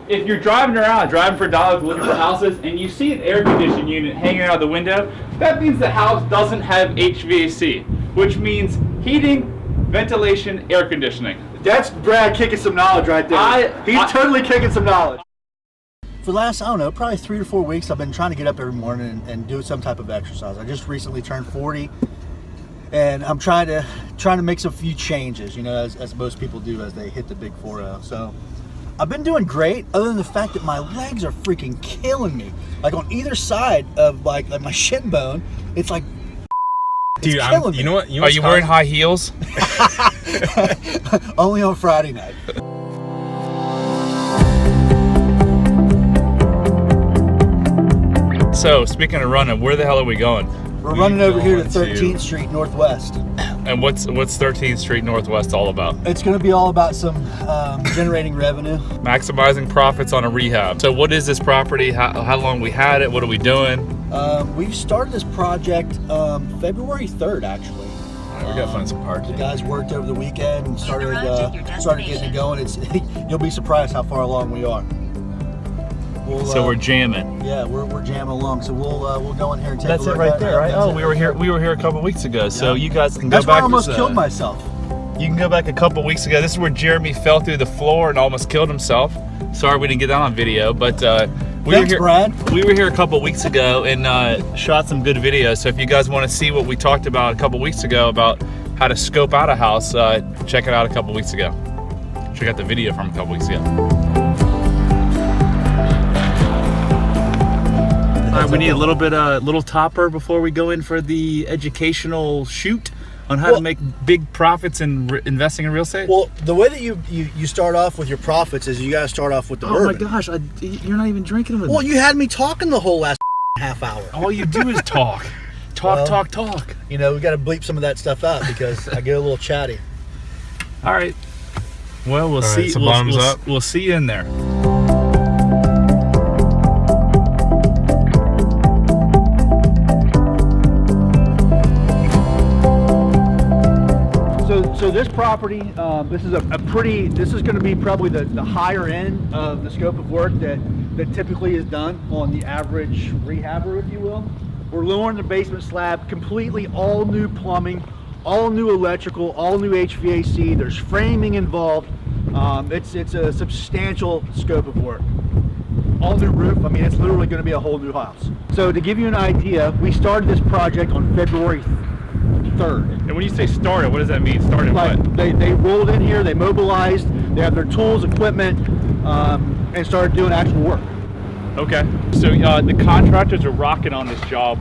if you're driving around, driving for dollars, looking for houses, and you see an air conditioning unit hanging out the window, that means the house doesn't have HVAC, which means heating, ventilation, air conditioning. That's Brad kicking some knowledge right there. He's totally kicking some knowledge. For the last, I don't know, probably 3 or 4 weeks, I've been trying to get up every morning and do some type of exercise. I just recently turned 40, and I'm trying to make some few changes, you know, as most people do as they hit the big 4-0. So I've been doing great, other than the fact that my legs are freaking killing me. Like on either side of like my shin bone, it's like, dude, you know what? Are you wearing high heels? Only on Friday night. So, speaking of running, where the hell are we going? We're running over here to 13th Street Northwest. And what's 13th Street Northwest all about? It's going to be all about some generating revenue. Maximizing profits on a rehab. So what is this property? How long we had it? What are we doing? We've started this project February 3rd, actually. We gotta find some parking. The guys worked over the weekend and started getting it going. You'll be surprised how far along we are. So we're jamming. Yeah, we're jamming along. So we'll go in here and take That's a look. That's it right there, right? Oh, we were here a couple weeks ago. So you guys can go back. That's where I almost killed myself. You can go back a couple weeks ago. This is where Jeremy fell through the floor and almost killed himself. Sorry we didn't get that on video, but Thanks, Brad. We were here a couple weeks ago and shot some good videos. So if you guys want to see what we talked about a couple weeks ago about how to scope out a house, check it out a couple weeks ago. Check out the video from a couple weeks ago. All right, we need a little topper before we go in for the educational shoot on how to make big profits in investing in real estate. Well, the way that you start off with your profits is you got to start off with the bourbon. Oh my gosh, you're not even drinking with me. Well, you had me talking the whole last half hour. All you do is talk. Talk. You know, we got to bleep some of that stuff out because I get a little chatty. All right. Well, we'll see. So bottoms up. We'll see you in there. So this property, this is going to be probably the higher end of the scope of work that typically is done on the average rehabber, if you will. We're lowering the basement slab, completely all new plumbing, all new electrical, all new HVAC. There's framing involved. It's a substantial scope of work. All new roof. I mean, it's literally going to be a whole new house. So to give you an idea, we started this project on February 3rd. And when you say started, what does that mean? Started like what? They rolled in here, they mobilized, they have their tools, equipment, and started doing actual work. Okay. So the contractors are rocking on this job.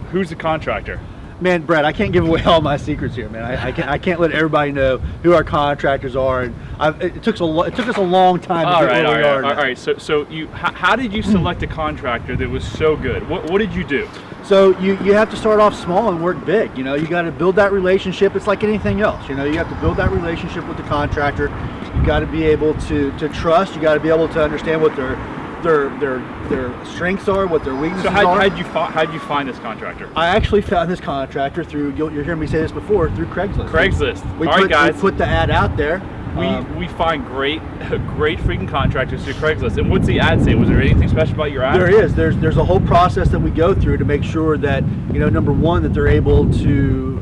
Who's the contractor? Man, Brad, I can't give away all my secrets here, man. I can't let everybody know who our contractors are, and it took us a long time to get where we are. All right. So how did you select a contractor that was so good? What did you do? So you have to start off small and work big. You know, you got to build that relationship. It's like anything else. You know, you have to build that relationship with the contractor. You got to be able to trust. You got to be able to understand what their strengths are, what their weaknesses are. So how'd you find this contractor? I actually found this contractor through, you're hearing me say this before, through Craigslist. All right, guys. We put the ad out there. We find great freaking contractors through Craigslist. And what's the ad say? Was there anything special about your ad? There is. There's a whole process that we go through to make sure that, you know, number one, that they're able to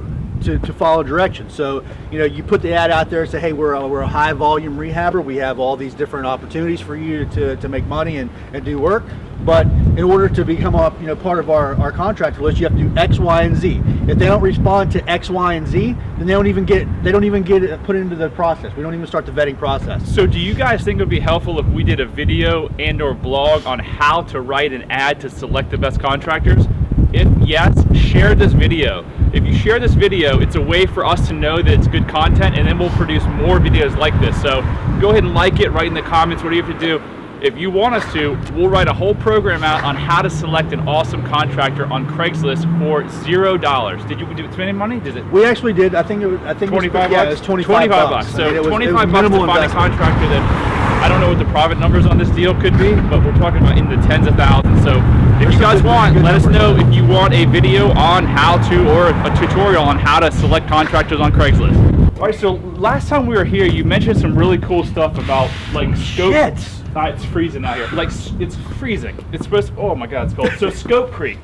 follow directions. So, you know, you put the ad out there and say, hey, we're a high volume rehabber. We have all these different opportunities for you to make money and do work. But in order to become part of our contractor list, you have to do X, Y, and Z. If they don't respond to X, Y, and Z, then they don't even get it put into the process. We don't even start the vetting process. So do you guys think it would be helpful if we did a video and or blog on how to write an ad to select the best contractors? If yes, share this video. If you share this video, it's a way for us to know that it's good content, and then we'll produce more videos like this. So go ahead and like it, write in the comments what you have to do. If you want us to, we'll write a whole program out on how to select an awesome contractor on Craigslist for $0. Did you spend any money? Did it? We actually did. I think it was 25 bucks. Yeah, it was 25 bucks. So I mean, it was 25 bucks to find a contractor that, I don't know what the profit numbers on this deal could be, but we're talking about in the tens of thousands. So if you guys want, let us know if you want a video on how to, or a tutorial on how to select contractors on Craigslist. All right, so last time we were here, you mentioned some really cool stuff about like scope. Shit. It's freezing out here. Like, it's freezing. It's supposed to, oh my God, it's cold. So scope creep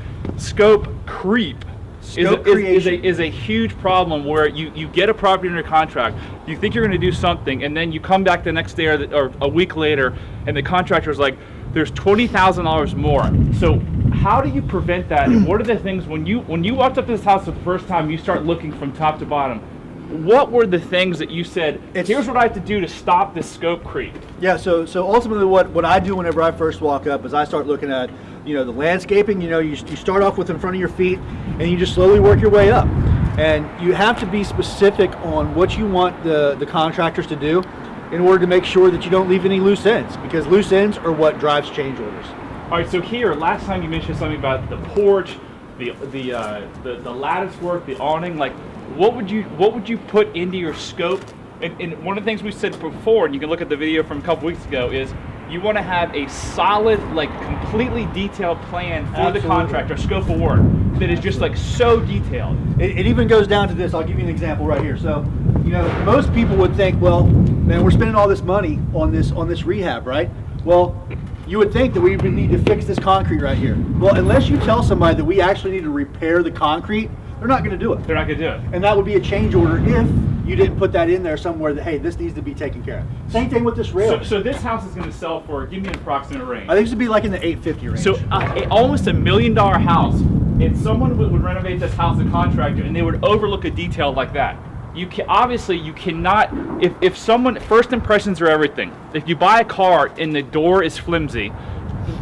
is a huge problem where you get a property under contract, you think you're going to do something, and then you come back the next day or a week later, and the contractor's like, there's $20,000 more. So how do you prevent that? And what are the things when you walked up to this house the first time, you start looking from top to bottom? What were the things that you said, here's what I have to do to stop this scope creep? Yeah, so ultimately what I do whenever I first walk up is I start looking at, the landscaping. You start off with in front of your feet, and you just slowly work your way up. And you have to be specific on what you want the contractors to do in order to make sure that you don't leave any loose ends, because loose ends are what drives change orders. All right, so here, last time you mentioned something about the porch, the lattice work, the awning. Like, what would you put into your scope? And one of the things we said before, and you can look at the video from a couple weeks ago, is you want to have a solid, like, completely detailed plan for the contractor, scope of work, that is just like so detailed. It even goes down to this. I'll give you an example right here. So, most people would think, well, man, we're spending all this money on this rehab, right? Well, you would think that we would need to fix this concrete right here. Well, unless you tell somebody that we actually need to repair the concrete, they're not going to do it. They're not going to do it. And that would be a change order if you didn't put that in there somewhere that, hey, this needs to be taken care of. Same thing with this rail. So this house is going to sell for, give me an approximate range. I think this would be like in the $850 range. So almost $1 million house, and someone would renovate this house, a contractor, and they would overlook a detail like that. You cannot, if someone, first impressions are everything. If you buy a car and the door is flimsy,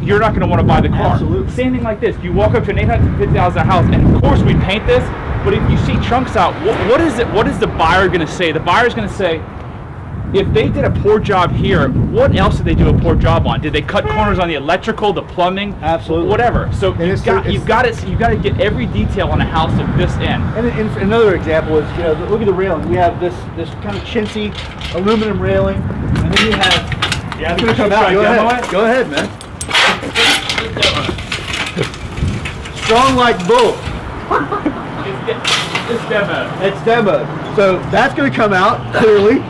you're not going to want to buy the car. Absolutely. Same thing like this. You walk up to an $850,000 house, and of course we paint this, but if you see chunks out, what is the buyer going to say? The buyer's going to say, if they did a poor job here, what else did they do a poor job on? Did they cut corners on the electrical, the plumbing? Absolutely. Whatever. So you've got to get every detail on a house of this end. And another example is, look at the railing. We have this kind of chintzy aluminum railing, and then you have. Yeah, it's going to come out. Go ahead, man. Strong like bull. It's demo. It's demo. So that's going to come out clearly.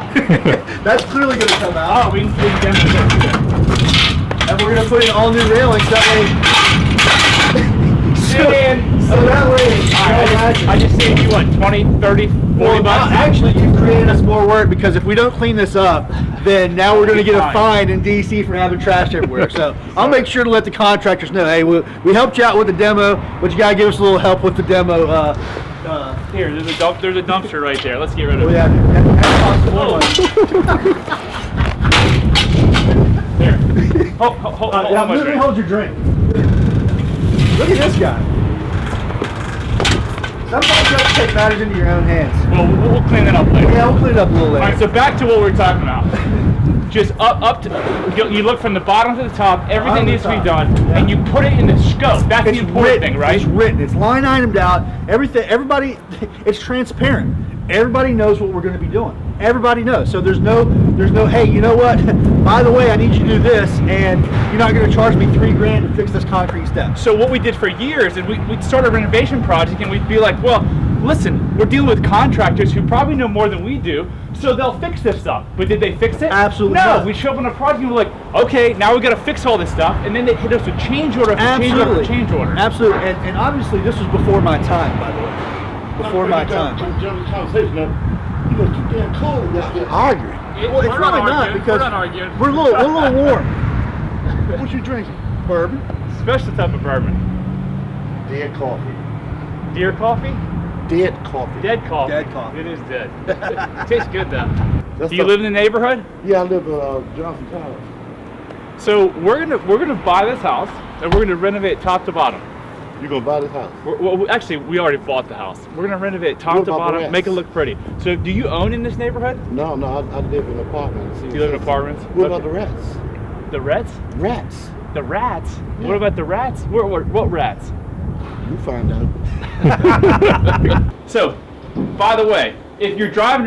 That's clearly going to come out. Oh, we can demo it. And we're going to put in all new railings that way. So that way, I just saved you, what, 20, 30, 40 bucks? Actually, you created us more work, because if we don't clean this up, then now we're going to get a fine in DC for having trash everywhere. So I'll make sure to let the contractors know, hey, we helped you out with the demo, but you got to give us a little help with the demo. Here, there's a dumpster right there. Let's get rid of it. Yeah, There. Hold your drink. Look at this guy. Sometimes you have to take matters into your own hands. Well, we'll clean that up later. Yeah, we'll clean it up a little later. All right, so back to what we were talking about. Just up to, you look from the bottom to the top, everything needs to be done, and you put it in the scope. That's the important thing, right? It's written. It's line itemed out. Everybody, it's transparent. Everybody knows what we're going to be doing. Everybody knows. So there's no, hey, you know what? By the way, I need you to do this, and you're not going to charge me $3,000 to fix this concrete step. So what we did for years is we'd start a renovation project, and we'd be like, well, listen, we're dealing with contractors who probably know more than we do, so they'll fix this stuff. But did they fix it? Absolutely no. not. We show up on a project and we're like, okay, now we got to fix all this stuff, and then they hit us with change order after change order after change order. Absolutely. And obviously this was before my time, by the way. Before my time. You look too damn cold. Arguing. Well, it's really not, because we're a little warm. What you drinking? Bourbon. Special type of bourbon. Dead coffee. Deer coffee? Dead coffee. Dead coffee. Dead coffee. It is dead. Tastes good though. That's Do you live in the neighborhood? Yeah, I live in Johnson County. So we're gonna buy this house and we're gonna renovate top to bottom. You gonna buy this house? Well, actually, we already bought the house. We're gonna renovate top to bottom, make it look pretty. So, do you own in this neighborhood? No, I live in apartments. You live in apartments? What about the rats? The rats? Rats. The rats? Yeah. What about the rats? What rats? You find out. So, by the way, if you're driving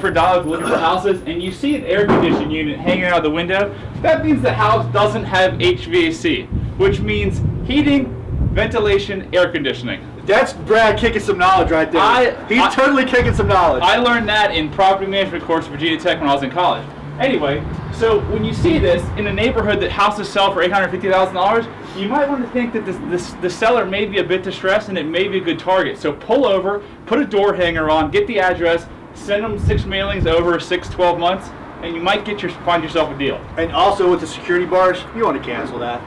for dollars looking for houses, and you see an air conditioning unit hanging out the window, that means the house doesn't have HVAC, which means heating, ventilation, air conditioning. That's Brad kicking some knowledge right there. He's totally kicking some knowledge. I learned that in property management course at Virginia Tech when I was in college. Anyway, so when you see this in a neighborhood that houses sell for $850,000, you might want to think that the seller may be a bit distressed and it may be a good target. So pull over, put a door hanger on, get the address, send them 6 mailings over 6-12 months, and you might find yourself a deal. And also with the security bars, you want to cancel that.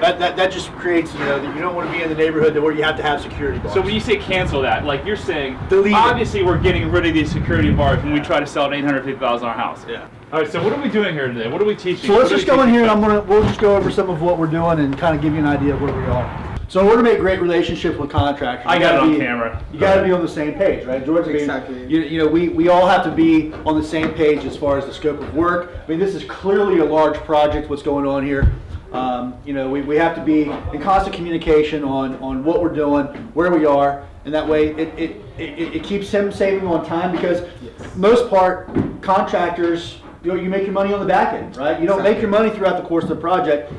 That just creates, that you don't want to be in the neighborhood where you have to have security bars. So when you say cancel that, like you're saying, Delete it. obviously we're getting rid of these security bars when we try to sell an $850,000 house. Yeah. All right, so what are we doing here today? What are we teaching? So let's What are just we go in teaching? here and we'll just go over some of what we're doing and kind of give you an idea of where we are. So in order to make great relationships with contractors, I got it on camera. You got to be on the same page, right, George? I mean, Exactly. We all have to be on the same page as far as the scope of work. I mean, this is clearly a large project. What's going on here? We have to be in constant communication on what we're doing, where we are, and that way it keeps him saving on time because most part contractors, you make your money on the back end, right? You don't make your money throughout the course of the project.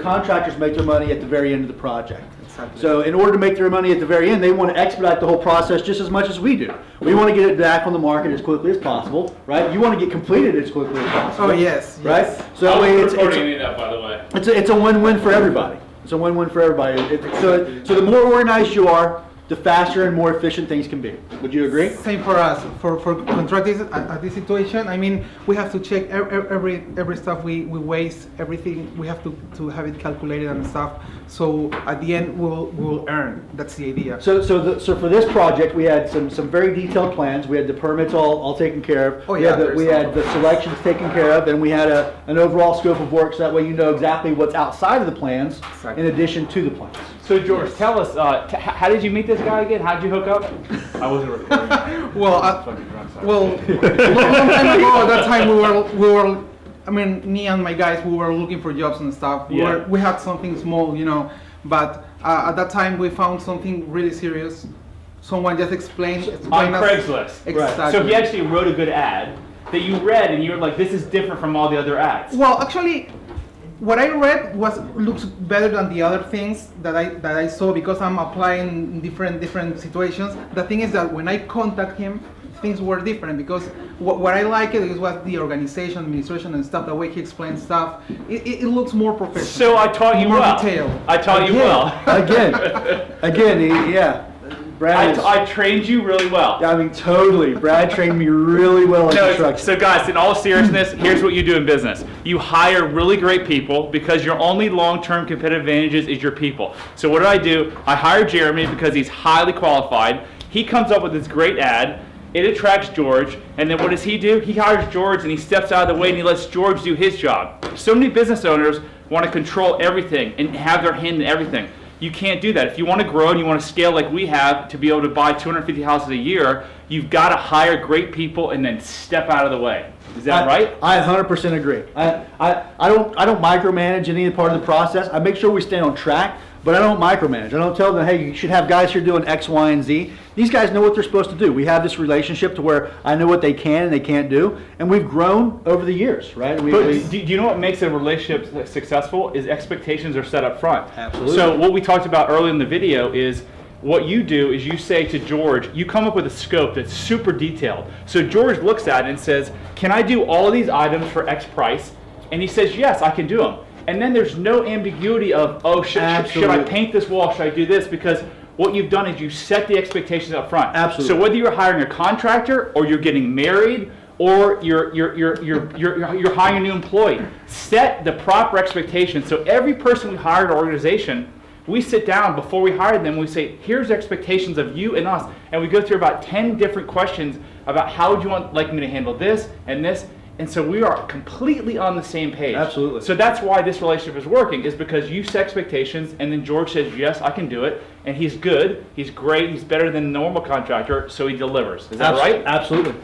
Contractors make their money at the very end of the project. Exactly. So in order to make their money at the very end, they want to expedite the whole process just as much as we do. We want to get it back on the market as quickly as possible, right? You want to get completed as quickly as possible. Oh, yes. Right? Yes. So that way it's recording that, by the way. it's a win-win for everybody. It's a win-win for everybody. So the more organized you are, the faster and more efficient things can be. Would you agree? Same for us. For contractors at this situation, I mean, we have to check every stuff we waste, everything. We have to have it calculated and stuff. So at the end, we'll earn. That's the idea. So for this project, we had some very detailed plans. We had the permits all taken care of. Oh, yeah, We had the selections taken care of, and we had an overall scope of work. So that way, you know exactly what's outside of the plans, Exactly. in addition to the plans. So George, tell us, how did you meet this guy again? How did you hook up? I wasn't recording. Well, Fucking drunk, sorry. long time ago. At that time, we were. I mean, me and my guys, we were looking for jobs and stuff. Yeah. We had something small, but at that time we found something really serious. Someone just explained On us- Craigslist. Exactly. So he actually wrote a good ad that you read, and you were like, "This is different from all the other ads." Well, actually, what I read looks better than the other things that I saw because I'm applying in different situations. The thing is that when I contact him, things were different because what I like it is what the organization, administration, and stuff. The way he explains stuff, it looks more professional. So I taught you More well. detailed. I taught you well. Again, yeah. Brad is, I trained you really well. I mean, totally. Brad trained me really well in No, construction. so guys, in all seriousness, here's what you do in business. You hire really great people because your only long-term competitive advantages is your people. So what do? I hire Jeremy because he's highly qualified. He comes up with this great ad. It attracts George, and then what does he do? He hires George and he steps out of the way and he lets George do his job. So many business owners want to control everything and have their hand in everything. You can't do that. If you want to grow and you want to scale like we have to be able to buy 250 houses a year, you've got to hire great people and then step out of the way. Is that right? I 100% agree. I don't micromanage any part of the process. I make sure we stay on track, but I don't micromanage. I don't tell them, hey, you should have guys here doing X, Y, and Z. These guys know what they're supposed to do. We have this relationship to where I know what they can and they can't do, and we've grown over the years, right? But do you know what makes a relationship successful is expectations are set up front. Absolutely. So what we talked about earlier in the video is what you do is you say to George, you come up with a scope that's super detailed. So George looks at it and says, can I do all of these items for X price? And he says, yes, I can do them. And then there's no ambiguity of, oh, should I paint this wall? Should I do this? Because what you've done is you set the expectations up front. Absolutely. So whether you're hiring a contractor or you're getting married or you're hiring a new employee, set the proper expectations. So every person we hire at our organization, we sit down before we hire them, we say, here's the expectations of you and us. And we go through about 10 different questions about how would you like me to handle this and this. And so we are completely on the same page. Absolutely. So that's why this relationship is working, is because you set expectations and then George says, yes, I can do it. And he's good, he's great, he's better than a normal contractor, so he delivers. Is that right? Absolutely.